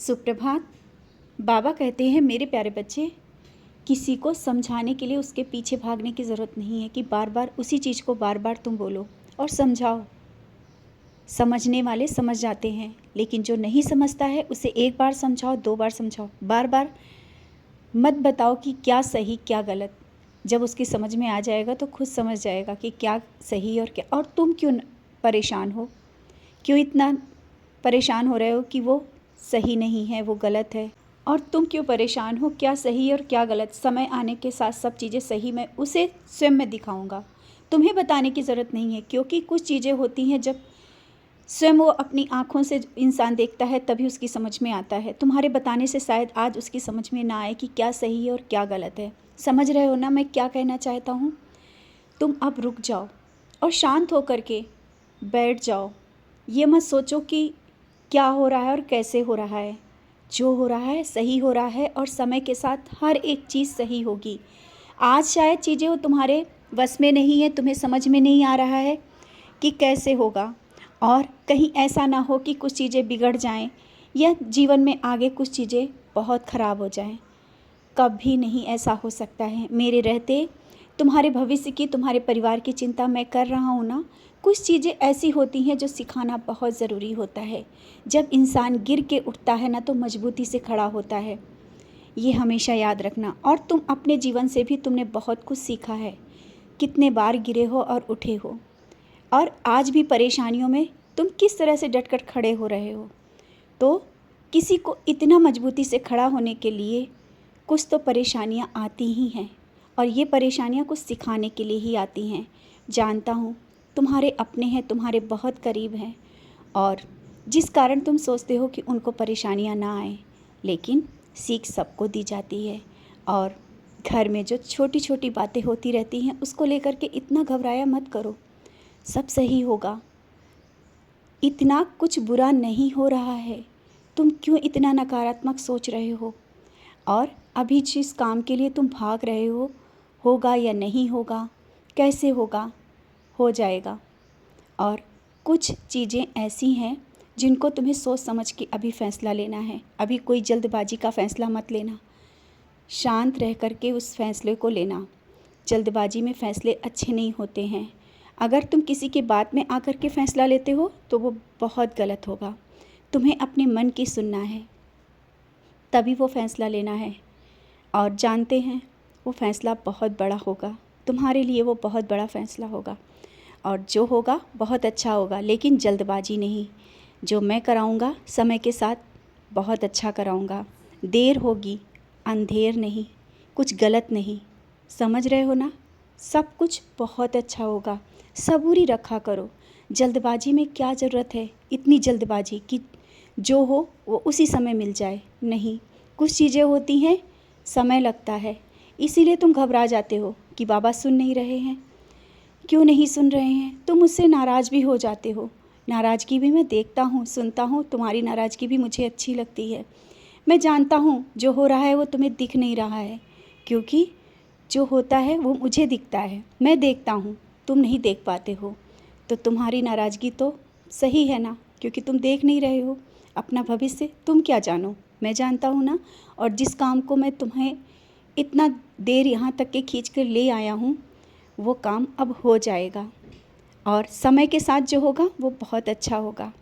सुप्रभात। बाबा कहते हैं मेरे प्यारे बच्चे, किसी को समझाने के लिए उसके पीछे भागने की ज़रूरत नहीं है कि बार बार उसी चीज़ को बार बार तुम बोलो और समझाओ। समझने वाले समझ जाते हैं, लेकिन जो नहीं समझता है उसे एक बार समझाओ, 2 बार समझाओ, बार बार मत बताओ कि क्या सही क्या गलत। जब उसकी समझ में आ जाएगा तो खुद समझ जाएगा कि क्या सही और क्या। और तुम क्यों परेशान हो, क्यों इतना परेशान हो रहे हो कि वो सही नहीं है, वो गलत है। और तुम क्यों परेशान हो, क्या सही और क्या गलत। समय आने के साथ सब चीज़ें सही मैं उसे स्वयं में दिखाऊंगा। तुम्हें बताने की ज़रूरत नहीं है, क्योंकि कुछ चीज़ें होती हैं जब स्वयं वो अपनी आँखों से इंसान देखता है तभी उसकी समझ में आता है। तुम्हारे बताने से शायद आज उसकी समझ में ना आए कि क्या सही है और क्या गलत है। समझ रहे हो ना मैं क्या कहना चाहता हूँ। तुम अब रुक जाओ और शांत होकर के बैठ जाओ। ये मत सोचो कि क्या हो रहा है और कैसे हो रहा है। जो हो रहा है सही हो रहा है और समय के साथ हर एक चीज़ सही होगी। आज शायद चीज़ें वो तुम्हारे बस में नहीं है, तुम्हें समझ में नहीं आ रहा है कि कैसे होगा। और कहीं ऐसा ना हो कि कुछ चीज़ें बिगड़ जाएं या जीवन में आगे कुछ चीज़ें बहुत ख़राब हो जाएं। कभी नहीं ऐसा हो सकता है। मेरे रहते तुम्हारे भविष्य की, तुम्हारे परिवार की चिंता मैं कर रहा हूँ ना। कुछ चीज़ें ऐसी होती हैं जो सिखाना बहुत ज़रूरी होता है। जब इंसान गिर के उठता है ना तो मजबूती से खड़ा होता है, ये हमेशा याद रखना। और तुम अपने जीवन से भी तुमने बहुत कुछ सीखा है। कितने बार गिरे हो और उठे हो, और आज भी परेशानियों में तुम किस तरह से डटकर खड़े हो रहे हो। तो किसी को इतना मजबूती से खड़ा होने के लिए कुछ तो परेशानियां आती ही हैं, और ये परेशानियां कुछ सिखाने के लिए ही आती हैं। जानता हूँ तुम्हारे अपने हैं, तुम्हारे बहुत करीब हैं, और जिस कारण तुम सोचते हो कि उनको परेशानियां ना आए, लेकिन सीख सबको दी जाती है। और घर में जो छोटी छोटी बातें होती रहती हैं उसको लेकर के इतना घबराया मत करो, सब सही होगा। इतना कुछ बुरा नहीं हो रहा है, तुम क्यों इतना नकारात्मक सोच रहे हो। और अभी जिस काम के लिए तुम भाग रहे हो, होगा या नहीं होगा, कैसे होगा, हो जाएगा। और कुछ चीज़ें ऐसी हैं जिनको तुम्हें सोच समझ के अभी फ़ैसला लेना है। अभी कोई जल्दबाजी का फ़ैसला मत लेना, शांत रह कर के उस फैसले को लेना। जल्दबाजी में फ़ैसले अच्छे नहीं होते हैं। अगर तुम किसी की बात में आकर के फ़ैसला लेते हो तो वो बहुत गलत होगा। तुम्हें अपने मन की सुनना है, तभी वो फ़ैसला लेना है। और जानते हैं वो फ़ैसला बहुत बड़ा होगा, तुम्हारे लिए वो बहुत बड़ा फ़ैसला होगा, और जो होगा बहुत अच्छा होगा, लेकिन जल्दबाजी नहीं। जो मैं कराऊंगा समय के साथ बहुत अच्छा कराऊंगा। देर होगी, अंधेर नहीं, कुछ गलत नहीं। समझ रहे हो ना, सब कुछ बहुत अच्छा होगा। सबूरी रखा करो। जल्दबाजी में क्या ज़रूरत है, इतनी जल्दबाजी कि जो हो वो उसी समय मिल जाए। नहीं, कुछ चीज़ें होती हैं समय लगता है, इसीलिए तुम घबरा जाते हो कि बाबा सुन नहीं रहे हैं। क्यों नहीं सुन रहे हैं, तुम मुझसे नाराज़ भी हो जाते हो। नाराज़गी भी मैं देखता हूँ, सुनता हूँ, तुम्हारी नाराज़गी भी मुझे अच्छी लगती है। मैं जानता हूँ जो हो रहा है वो तुम्हें दिख नहीं रहा है, क्योंकि जो होता है वो मुझे दिखता है, मैं देखता हूँ, तुम नहीं देख पाते हो। तो तुम्हारी नाराज़गी तो सही है ना, क्योंकि तुम देख नहीं रहे हो। अपना भविष्य तुम क्या जानो, मैं जानता हूँ ना। और जिस काम को मैं तुम्हें इतना देर यहाँ तक के खींच कर ले आया हूँ, वो काम अब हो जाएगा, और समय के साथ जो होगा वो बहुत अच्छा होगा।